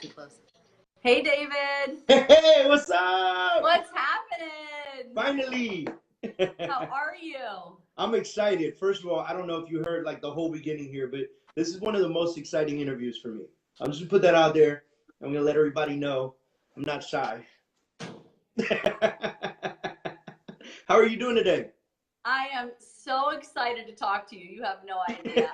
too close. Hey, David. Hey, what's up? What's happening? Finally. How are you? I'm excited. First of all, I don't know if you heard like the whole beginning here, but this is one of the most exciting interviews for me. I'm just gonna put that out there. I'm gonna let everybody know I'm not shy. How are you doing today? I am so excited to talk to you. You have no idea.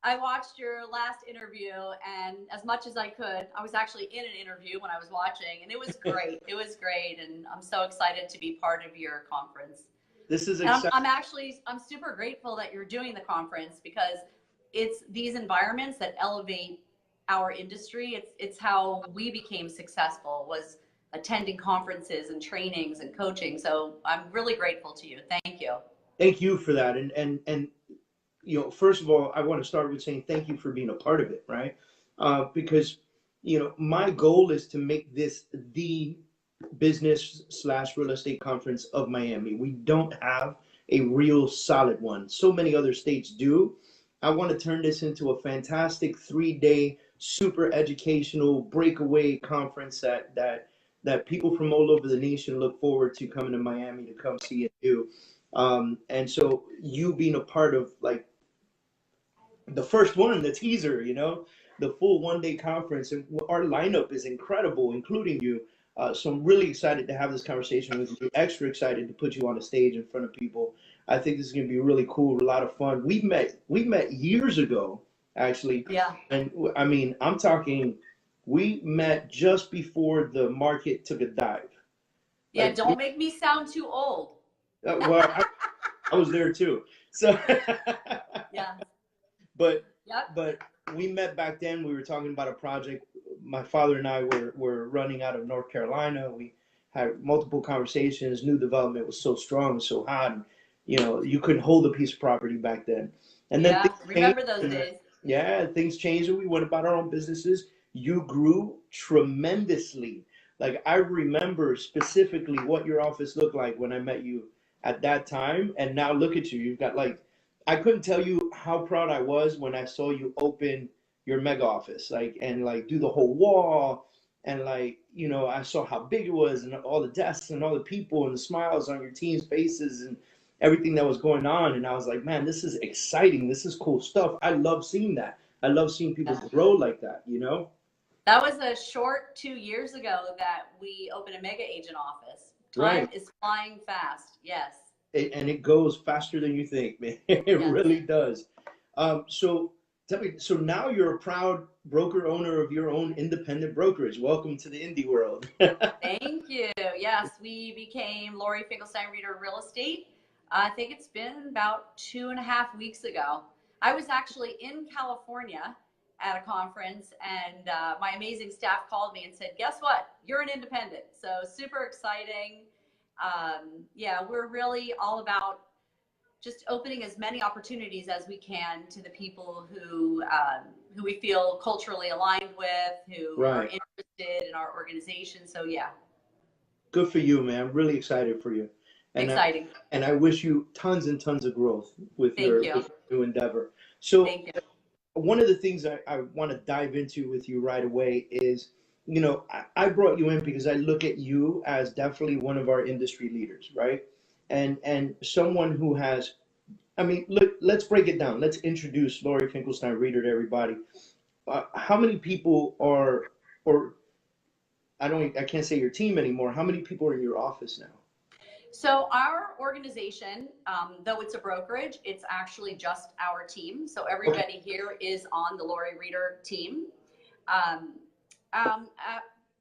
I watched your last interview, and as much as I could, I was actually in an interview when I was watching, and it was great. It was great, and I'm so excited to be part of your conference. This is exciting. I'm super grateful that you're doing the conference, because it's these environments that elevate our industry. It's how we became successful, was attending conferences and trainings and coaching. So I'm really grateful to you. Thank you. Thank you for that. And you know, first of all, I want to start with saying thank you for being a part of it, right? Because, you know, my goal is to make this the business/real estate conference of Miami. We don't have a real solid one. So many other states do. I want to turn this into a fantastic 3-day, super educational breakaway conference that people from all over the nation look forward to coming to Miami to come see and do. And so you being a part of like the first one, the teaser, you know, the full 1-day conference, and our lineup is incredible, including you. So I'm really excited to have this conversation with you. Extra excited to put you on the stage in front of people. I think this is going to be really cool, a lot of fun. We met years ago, actually. Yeah. And I mean, I'm talking, we met just before the market took a dive. Yeah, like, don't make me sound too old. Well, I was there too. So yeah. But yep. But we met back then. We were talking about a project. My father and I were running out of North Carolina. We had multiple conversations. New development was so strong, so hot. And, you know, you couldn't hold a piece of property back then. And then remember those days. Yeah, things changed, and we went about our own businesses. You grew tremendously. Like, I remember specifically what your office looked like when I met you at that time, and now look at you. You've got like, I couldn't tell you how proud I was when I saw you open your mega office, like, and like do the whole wall, and like, you know, I saw how big it was, and all the desks and all the people and the smiles on your team's faces and everything that was going on. And I was like, man, this is exciting. This is cool stuff. I love seeing that. I love seeing people grow like that, you know? That was a short 2 years ago that we opened a mega agent office. Time is flying fast. Yes. And it goes faster than you think, man. It really does. So tell me, so now you're a proud broker owner of your own independent brokerage. Welcome to the indie world. Thank you. Yes, we became Laurie Reader Real Estate. I think it's been about 2.5 weeks ago. I was actually in California at a conference, and my amazing staff called me and said, guess what? You're an independent. So super exciting. Yeah, we're really all about just opening as many opportunities as we can to the people who we feel culturally aligned with, who are interested in our organization. So yeah. Good for you, man. I'm really excited for you. And exciting. I wish you tons and tons of growth with your new endeavor. So one of the things I want to dive into with you right away is, you know, I brought you in because I look at you as definitely one of our industry leaders, right? And someone who has, I mean, look, let's break it down. Let's introduce Laurie Reader to everybody. How many people are, or I can't say your team anymore. How many people are in your office now? So our organization, though it's a brokerage, it's actually just our team. So everybody here is on the Laurie Reader team.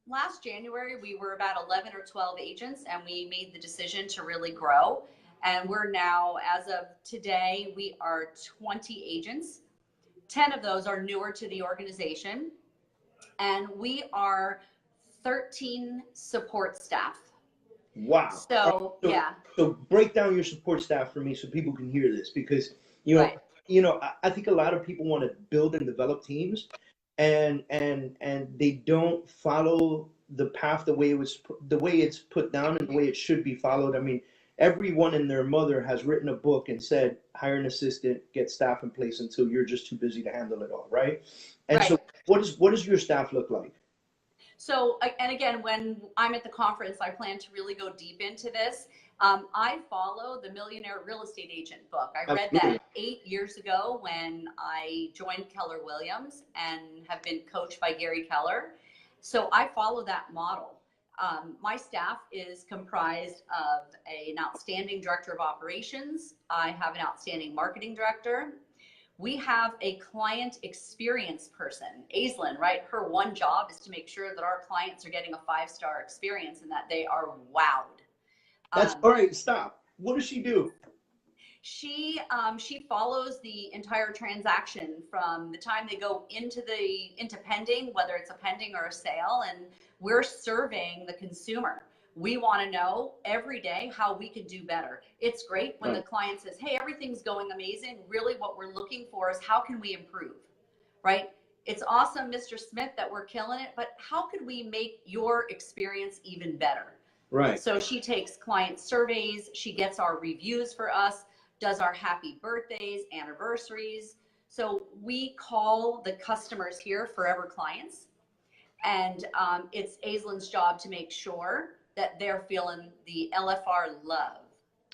Last January, we were about 11 or 12 agents, and we made the decision to really grow. And we're now, as of today, we are 20 agents. 10 of those are newer to the organization. And we are 13 support staff. Wow. So yeah. So break down your support staff for me so people can hear this, because you know, I think a lot of people want to build and develop teams, and they don't follow the path the way it's put down and the way it should be followed. I mean, everyone and their mother has written a book and said, hire an assistant, get staff in place until you're just too busy to handle it all, right? And so what does your staff look like? So, and again, when I'm at the conference, I plan to really go deep into this. I follow the Millionaire Real Estate Agent book. I read that 8 years ago when I joined Keller Williams and have been coached by Gary Keller. So I follow that model. My staff is comprised of an outstanding director of operations. I have an outstanding marketing director. We have a client experience person, Aislinn, right? Her one job is to make sure that our clients are getting a 5-star experience and that they are wowed. That's all right. Stop. What does she do? She follows the entire transaction from the time they go into pending, whether it's a pending or a sale, and we're serving the consumer. We want to know every day how we could do better. It's great when the client says, hey, everything's going amazing. Really what we're looking for is how can we improve, right? It's awesome, Mr. Smith, that we're killing it, but how could we make your experience even better? Right. So she takes client surveys, she gets our reviews for us, does our happy birthdays, anniversaries. So we call the customers here forever clients. And it's Aislinn's job to make sure that they're feeling the LFR love.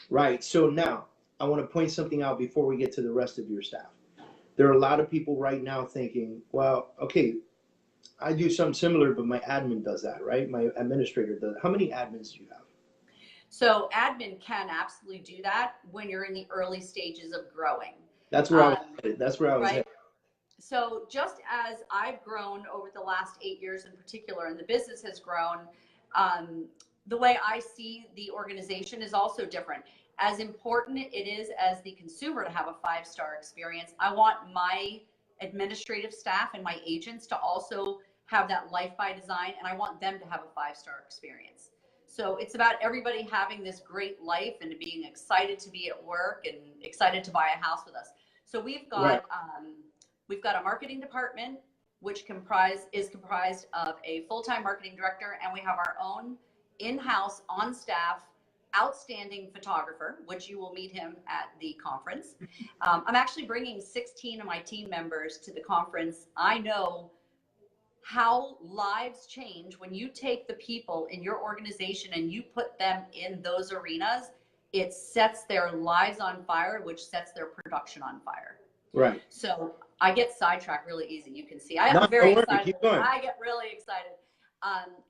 Right. So now I want to point something out before we get to the rest of your staff. There are a lot of people right now thinking, well, okay, I do something similar, but my admin does that, right? My administrator does. How many admins do you have? So admin can absolutely do that when you're in the early stages of growing. That's where I was headed. That's where I was headed. So just as I've grown over the last 8 years in particular, and the business has grown, the way I see the organization is also different. As important it is as the consumer to have a 5-star experience, I want my administrative staff and my agents to also have that life by design, and I want them to have a 5-star experience. So it's about everybody having this great life and being excited to be at work and excited to buy a house with us. So we've got a marketing department, which is comprised of a full-time marketing director, and we have our own in-house, on-staff, outstanding photographer, which you will meet him at the conference. I'm actually bringing 16 of my team members to the conference. I know how lives change when you take the people in your organization and you put them in those arenas. It sets their lives on fire, which sets their production on fire. Right. So I get sidetracked really easy. You can see I'm very excited. Keep going. I get really excited.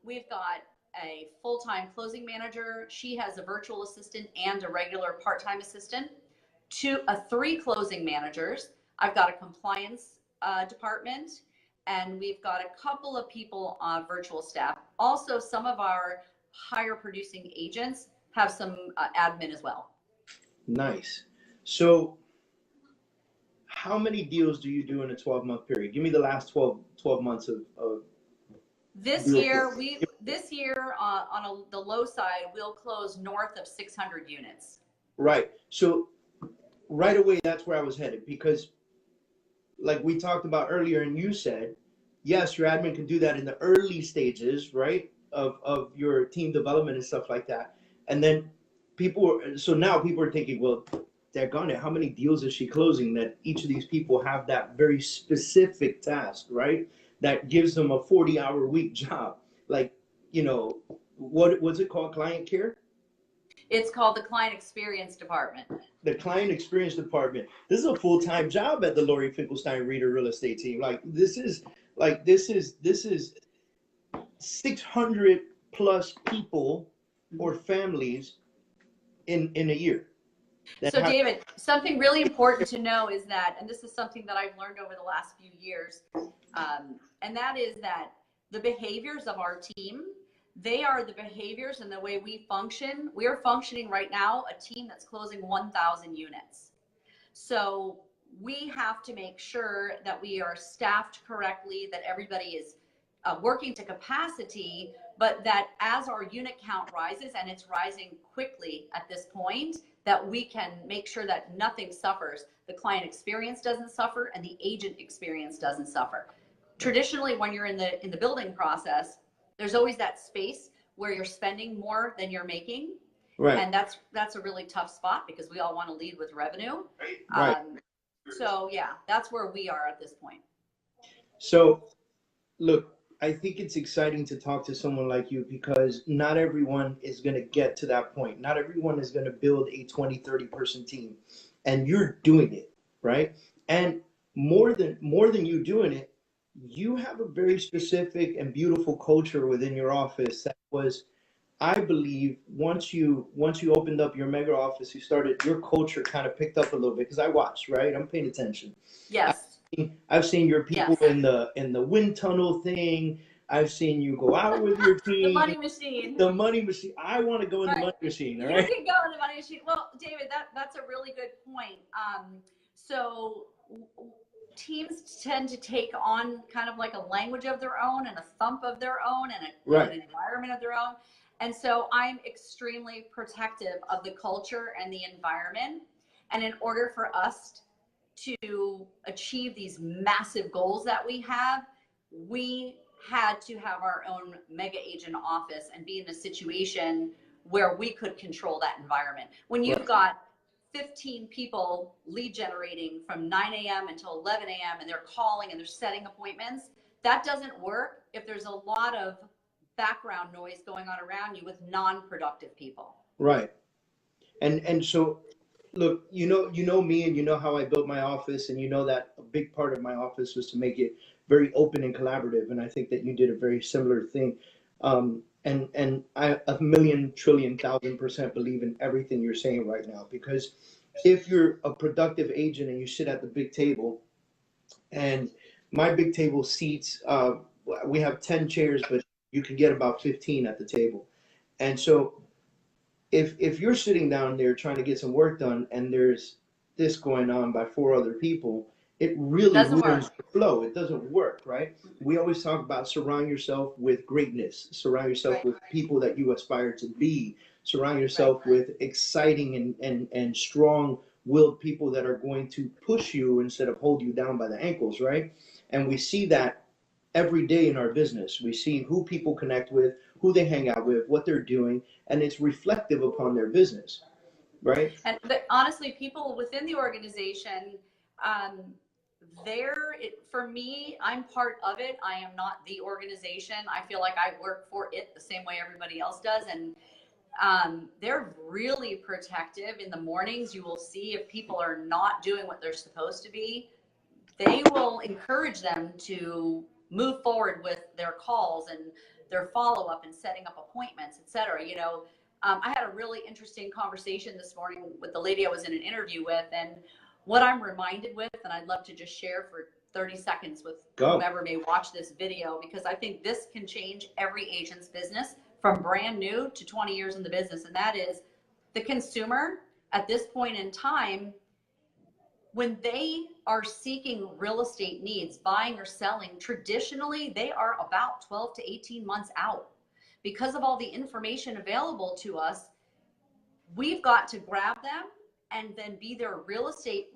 We've got a full-time closing manager. She has a virtual assistant and a regular part-time assistant. 3 closing managers. I've got a compliance department, and we've got a couple of people on virtual staff. Also, some of our higher producing agents have some admin as well. Nice. So how many deals do you do in a 12-month period? Give me the last 12 months of this year. On the low side, we'll close north of 600 units. Right. So right away, that's where I was headed, because like we talked about earlier, and you said, yes, your admin can do that in the early stages, right, of your team development and stuff like that. And then now people are thinking, well, daggone it, how many deals is she closing that each of these people have that very specific task, right? That gives them a 40-hour week job. Like, what's it called? Client care? It's called the Client Experience Department. The Client Experience Department. This is a full-time job at the Laurie Reader Real Estate Team. This is 600 plus people or families in a year. So David, something really important to know is that, and this is something that I've learned over the last few years, and that is that the behaviors of our team, they are the behaviors and the way we function. We are functioning right now, a team that's closing 1,000 units. So we have to make sure that we are staffed correctly, that everybody is working to capacity, but that as our unit count rises, and it's rising quickly at this point, that we can make sure that nothing suffers. The client experience doesn't suffer, and the agent experience doesn't suffer. Traditionally, when you're in the building process, there's always that space where you're spending more than you're making. Right. And that's a really tough spot because we all want to lead with revenue. Right. So yeah, that's where we are at this point. So look, I think it's exciting to talk to someone like you because not everyone is going to get to that point. Not everyone is going to build a 20, 30 person team, and you're doing it, right? And more than you doing it, you have a very specific and beautiful culture within your office that was, I believe, once you opened up your mega office, you started your culture kind of picked up a little bit because I watched, right? I'm paying attention. Yes. I've seen your people Yes. in the wind tunnel thing. I've seen you go out with your The team. money machine. The money machine. I want to go in the Right. money machine. All You right. can go in the money machine. Well, David, that's a really good point. So teams tend to take on kind of like a language of their own and a thump of their own and Right. an environment of their own. And so I'm extremely protective of the culture and the environment. And in order for us to achieve these massive goals that we have, we had to have our own mega agent office and be in a situation where we could control that environment. When you've got 15 people lead generating from 9 a.m. until 11 a.m. and they're calling and they're setting appointments, that doesn't work if there's a lot of background noise going on around you with non-productive people. Right. And so look, you know me, and you know how I built my office, and you know that a big part of my office was to make it very open and collaborative, and I think that you did a very similar thing. And I a million trillion thousand% believe in everything you're saying right now, because if you're a productive agent and you sit at the big table, and my big table seats, we have 10 chairs, but you can get about 15 at the table. And so if you're sitting down there trying to get some work done and there's this going on by four other people, it really Doesn't ruins work. the flow. It doesn't work, right? We always talk about surround yourself with greatness, surround yourself Right. with people that you aspire to be, surround yourself Right. with exciting and strong willed people that are going to push you instead of hold you down by the ankles, right? And we see that every day in our business. We see who people connect with, who they hang out with, what they're doing, and it's reflective upon their business, right? But honestly, people within the organization, um, for me, I'm part of it. I am not the organization. I feel like I work for it the same way everybody else does. And they're really protective in the mornings. You will see if people are not doing what they're supposed to be, they will encourage them to move forward with their calls and their follow-up and setting up appointments, et cetera. I had a really interesting conversation this morning with the lady I was in an interview with, and what I'm reminded with, and I'd love to just share for 30 seconds with whomever may watch this video, because I think this can change every agent's business from brand new to 20 years in the business. And that is the consumer at this point in time, when they are seeking real estate needs, buying or selling, traditionally, they are about 12 to 18 months out. Because of all the information available to us, we've got to grab them and then be their real estate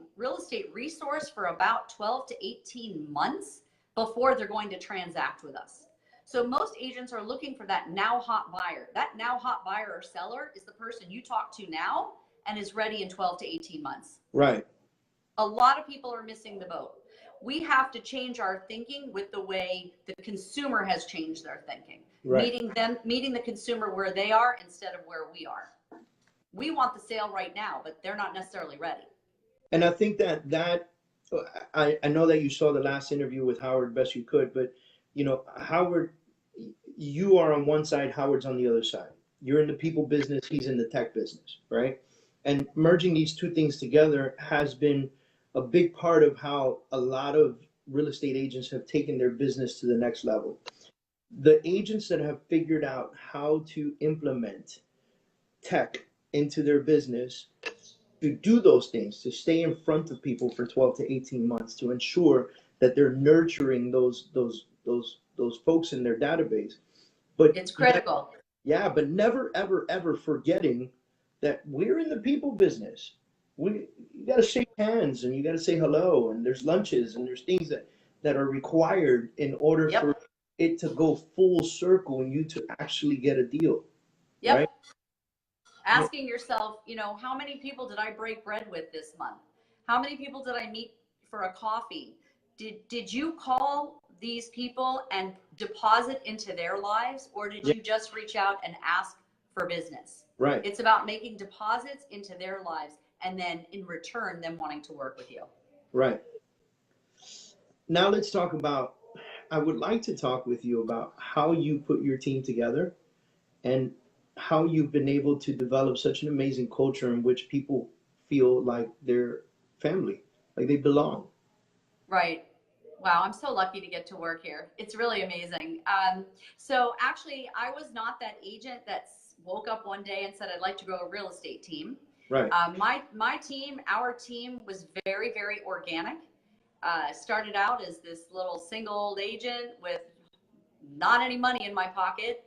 resource for about 12 to 18 months before they're going to transact with us. So most agents are looking for that now hot buyer. That now hot buyer or seller is the person you talk to now and is ready in 12 to 18 months. Right. A lot of people are missing the boat. We have to change our thinking with the way the consumer has changed their thinking. Right. Meeting the consumer where they are instead of where we are. We want the sale right now, but they're not necessarily ready. And I think that I know that you saw the last interview with Howard best you could, but Howard, you are on one side, Howard's on the other side. You're in the people business, he's in the tech business, right? And merging these two things together has been a big part of how a lot of real estate agents have taken their business to the next level. The agents that have figured out how to implement tech into their business, to do those things, to stay in front of people for 12 to 18 months, to ensure that they're nurturing those folks in their database. But it's critical. Yeah, but never ever ever forgetting that we're in the people business. You got to shake hands and you got to say hello, and there's lunches and there's things that are required in order for it to go full circle and you to actually get a deal. Yep. Right? Asking yourself, how many people did I break bread with this month? How many people did I meet for a coffee? Did you call these people and deposit into their lives, or did you just reach out and ask for business? Right. It's about making deposits into their lives and then in return them wanting to work with you. Right. Now let's talk about, I would like to talk with you about how you put your team together and how you've been able to develop such an amazing culture in which people feel like they're family, like they belong. Right. Wow, I'm so lucky to get to work here. It's really amazing. So actually, I was not that agent that woke up one day and said, I'd like to grow a real estate team. Right. My team, our team was very, very organic. Started out as this little single old agent with not any money in my pocket,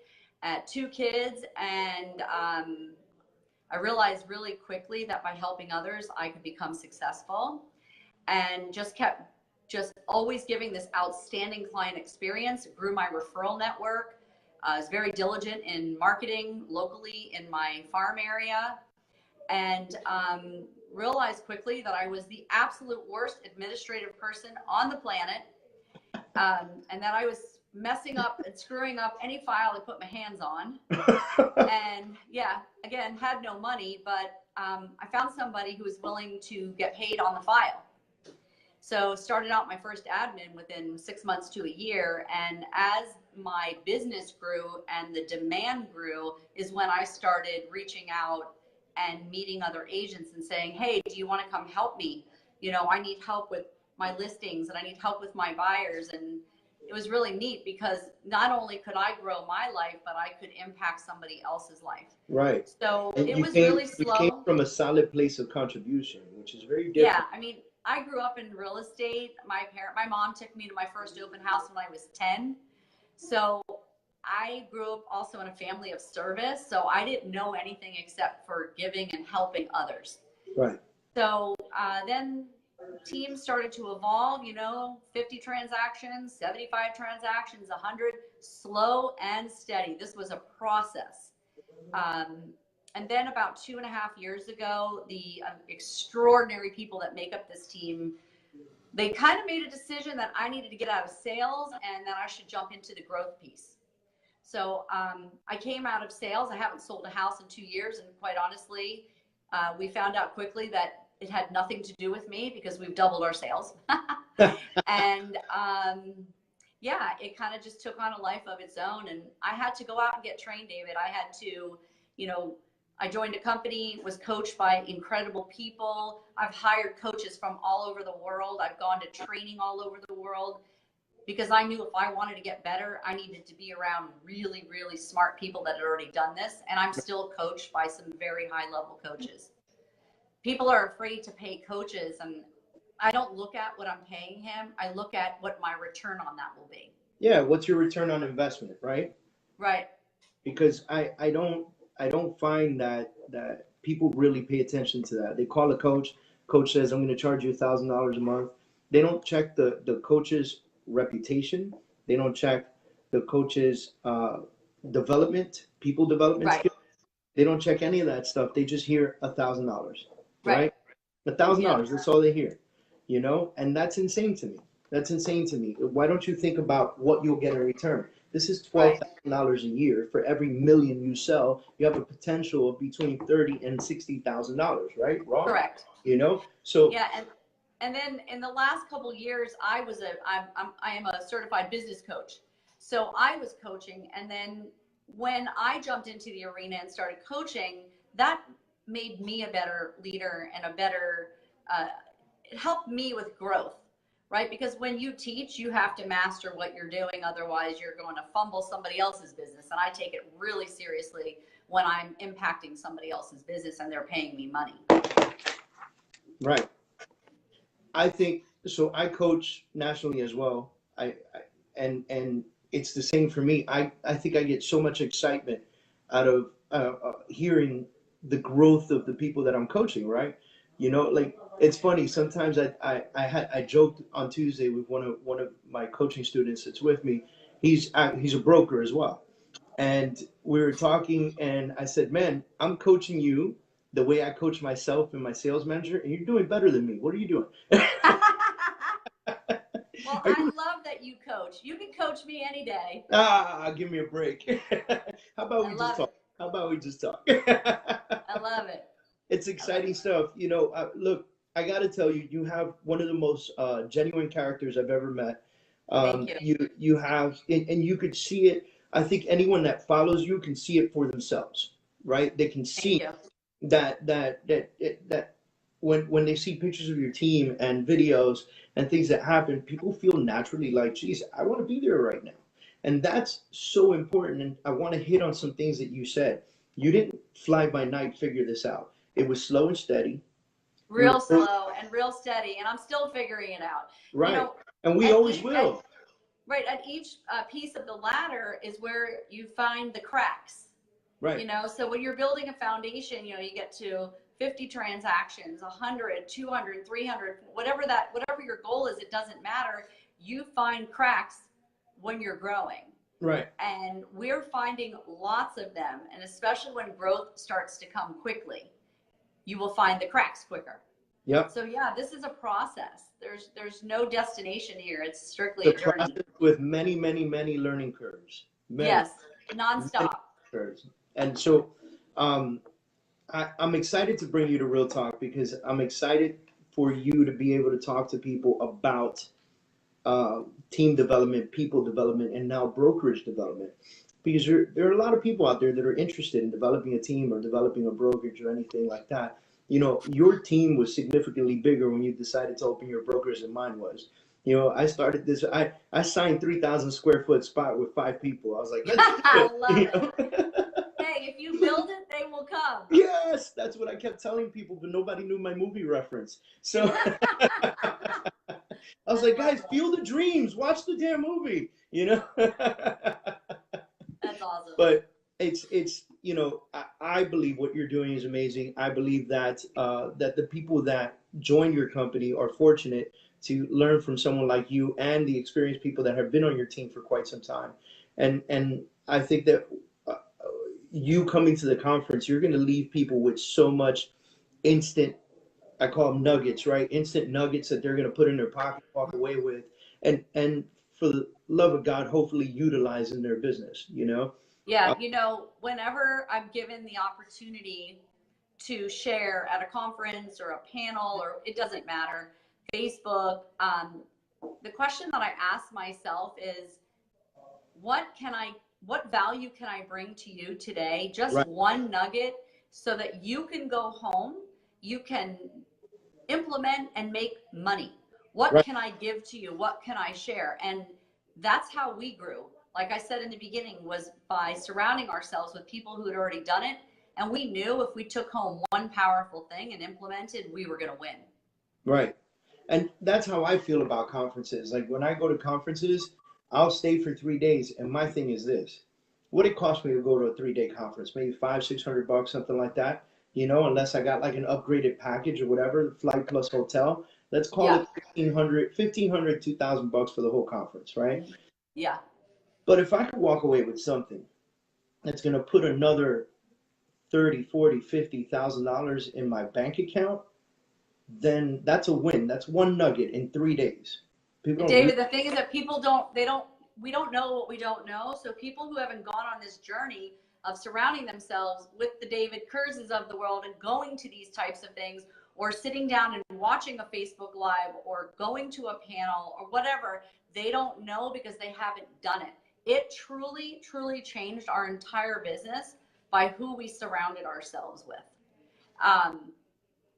2 kids, and I realized really quickly that by helping others, I could become successful, and just always giving this outstanding client experience. Grew my referral network. I was very diligent in marketing locally in my farm area, and realized quickly that I was the absolute worst administrative person on the planet, and that I was messing up and screwing up any file I put my hands on. And yeah, again, had no money, but I found somebody who was willing to get paid on the file. So started out my first admin within 6 months to a year. And as my business grew and the demand grew is when I started reaching out and meeting other agents and saying, hey, do you want to come help me? You know, I need help with my listings and I need help with my buyers. And it was really neat because not only could I grow my life, but I could impact somebody else's life. Right. So and it was really slow. You came from a solid place of contribution, which is very different. Yeah, I mean, I grew up in real estate. My mom took me to my first open house when I was 10. So I grew up also in a family of service. So I didn't know anything except for giving and helping others. Right. So then teams started to evolve, 50 transactions, 75 transactions, 100, slow and steady. This was a process. And then about 2.5 years ago, the extraordinary people that make up this team, they kind of made a decision that I needed to get out of sales and that I should jump into the growth piece. So I came out of sales. I haven't sold a house in 2 years. And quite honestly, we found out quickly that it had nothing to do with me because we've doubled our sales. And yeah, it kind of just took on a life of its own. And I had to go out and get trained, David. I had to, I joined a company, was coached by incredible people. I've hired coaches from all over the world. I've gone to training all over the world because I knew if I wanted to get better, I needed to be around really, really smart people that had already done this. And I'm still coached by some very high level coaches. People are afraid to pay coaches, and I don't look at what I'm paying him. I look at what my return on that will be. Yeah, what's your return on investment, right? Right. Because I don't find that people really pay attention to that. They call a coach. Coach says, I'm going to charge you $1,000 a month. They don't check the coach's reputation. They don't check the coach's development, people development Right. skills. They don't check any of that stuff. They just hear $1,000, right? $1,000. Yeah. That's all they hear, and that's insane to me. That's insane to me. Why don't you think about what you'll get in return? This is $12,000 a year. For every million you sell, you have a potential of between $30,000 and $60,000, right? Wrong? Correct. So yeah, and then in the last couple of years, I am a certified business coach. So I was coaching, and then when I jumped into the arena and started coaching, that made me a better leader and a better, it helped me with growth, right? Because when you teach, you have to master what you're doing. Otherwise, you're going to fumble somebody else's business. And I take it really seriously when I'm impacting somebody else's business and they're paying me money. Right. I think, so I coach nationally as well. And it's the same for me. I think I get so much excitement out of hearing the growth of the people that I'm coaching, right? Like, it's funny. Sometimes I joked on Tuesday with one of my coaching students that's with me. He's a broker as well. And we were talking and I said, man, I'm coaching you the way I coach myself and my sales manager, and you're doing better than me. What are you doing? Well, I love that you coach. You can coach me any day. Give me a break. How about I we just love talk? it. How about we just talk? I love it. It's I love exciting it. stuff. You know, look, I got to tell you, you have one of the most genuine characters I've ever met. Thank you. You have, and you could see it. I think anyone that follows you can see it for themselves, right? They can Thank see you. that when they see pictures of your team and videos and things that happen, people feel naturally like, geez, I want to be there right now. And that's so important. And I want to hit on some things that you said. You didn't fly by night figure this out. It was slow and steady. You Real were slow and real steady, and I'm still figuring it out. You right. know, And we at always each at will. right at each piece of the ladder is where you find the cracks. Right. So when you're building a foundation, you get to 50 transactions, 100, 200, 300, whatever your goal is, it doesn't matter. You find cracks when you're growing. Right. And we're finding lots of them, and especially when growth starts to come quickly, you will find the cracks quicker. Yep. So yeah, this is a process. There's no destination here. It's strictly The a journey. process with many learning curves. Yes, Many nonstop. curves. And so I'm excited to bring you to Real Talk because I'm excited for you to be able to talk to people about team development, people development, and now brokerage development. Because there are a lot of people out there that are interested in developing a team or developing a brokerage or anything like that. You know, your team was significantly bigger when you decided to open your brokerage than mine was. You know, I started this. I signed 3,000 square foot spot with 5 people. I was like, let's do I it. love You it. know? Hey, if you build it, they will come. Yes, that's what I kept telling people, but nobody knew my movie reference. So I was like, guys, feel the dreams, watch the damn movie, you know. That's awesome. But it's you know, I believe what you're doing is amazing. I believe that that the people that join your company are fortunate to learn from someone like you and the experienced people that have been on your team for quite some time. And I think that you coming to the conference, you're going to leave people with so much instant, I call them nuggets, right? Instant nuggets that they're going to put in their pocket, walk away with, and for the love of God, hopefully utilize in their business. You know. Yeah, whenever I'm given the opportunity to share at a conference or a panel, or it doesn't matter, Facebook, the question that I ask myself is, what value can I bring to you today? Just Right. one nugget so that you can go home, you can implement and make money. What Right. can I give to you? What can I share? And that's how we grew. Like I said in the beginning, was by surrounding ourselves with people who had already done it. And we knew if we took home one powerful thing and implemented, we were going to win. Right. And that's how I feel about conferences. Like when I go to conferences, I'll stay for 3 days. And my thing is this: what it costs me to go to a 3 day conference, maybe 500-600 bucks, something like that. You know, unless I got like an upgraded package or whatever, flight plus hotel. Let's call Yeah. it 1,500, 2,000 bucks for the whole conference, right? Yeah. But if I could walk away with something that's going to put another 30, 40, 50,000 dollars in my bank account, then that's a win. That's one nugget in 3 days. People And don't. David, the thing is that we don't know what we don't know. So people who haven't gone on this journey of surrounding themselves with the David Kurzes of the world and going to these types of things, or sitting down and watching a Facebook Live or going to a panel or whatever, they don't know because they haven't done it. It truly, truly changed our entire business by who we surrounded ourselves with.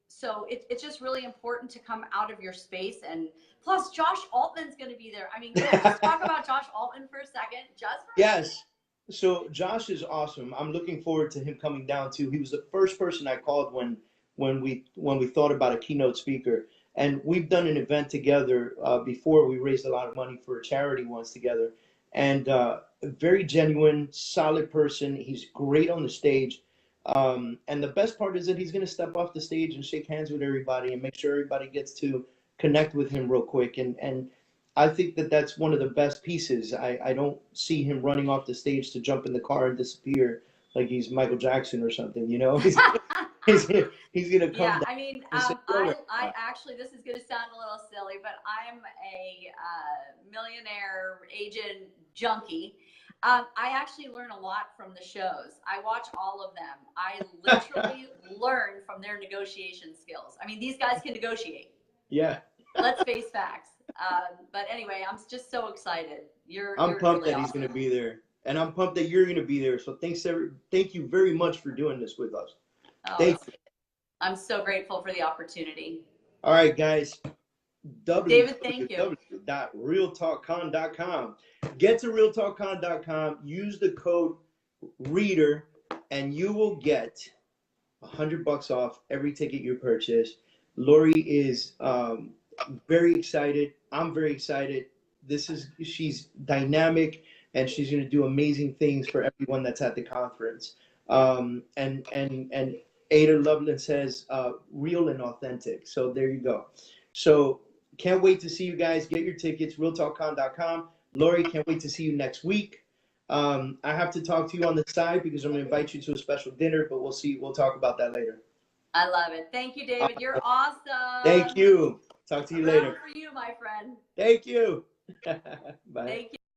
So it's just really important to come out of your space. And plus, Josh Altman's going to be there. I mean, can we just talk about Josh Altman for a second? Yes. So Josh is awesome. I'm looking forward to him coming down too. He was the first person I called when we thought about a keynote speaker, and we've done an event together before. We raised a lot of money for a charity once together, and a very genuine, solid person. He's great on the stage. And the best part is that he's going to step off the stage and shake hands with everybody and make sure everybody gets to connect with him real quick. And I think that that's one of the best pieces. I don't see him running off the stage to jump in the car and disappear like he's Michael Jackson or something, you know? he's gonna come Yeah, down I mean, and say, "Yo, I actually, this is going to sound a little silly, but I'm a millionaire agent junkie. I actually learn a lot from the shows. I watch all of them. I literally learn from their negotiation skills. I mean, these guys can negotiate. yeah." Let's face facts. But anyway, I'm just so excited. I'm You're pumped really that he's awesome. gonna be there, and I'm pumped that you're gonna be there. So thank you very much for doing this with us. Oh, Thank you. I'm so grateful for the opportunity. All right, guys. David, thank you. www.realtalkcon.com. Get to realtalkcon.com. Use the code READER, and you will get $100 off every ticket you purchase. Laurie is very excited. I'm very excited. She's dynamic, and she's going to do amazing things for everyone that's at the conference. And Ada Loveland says real and authentic. So there you go. So can't wait to see you guys. Get your tickets, realtalkcon.com. Laurie, can't wait to see you next week. I have to talk to you on the side because I'm going to invite you to a special dinner, but we'll see. We'll talk about that later. I love it. Thank you, David. You're awesome. Thank you. Talk to you later. For you, my friend. Thank you. Bye. Thank you.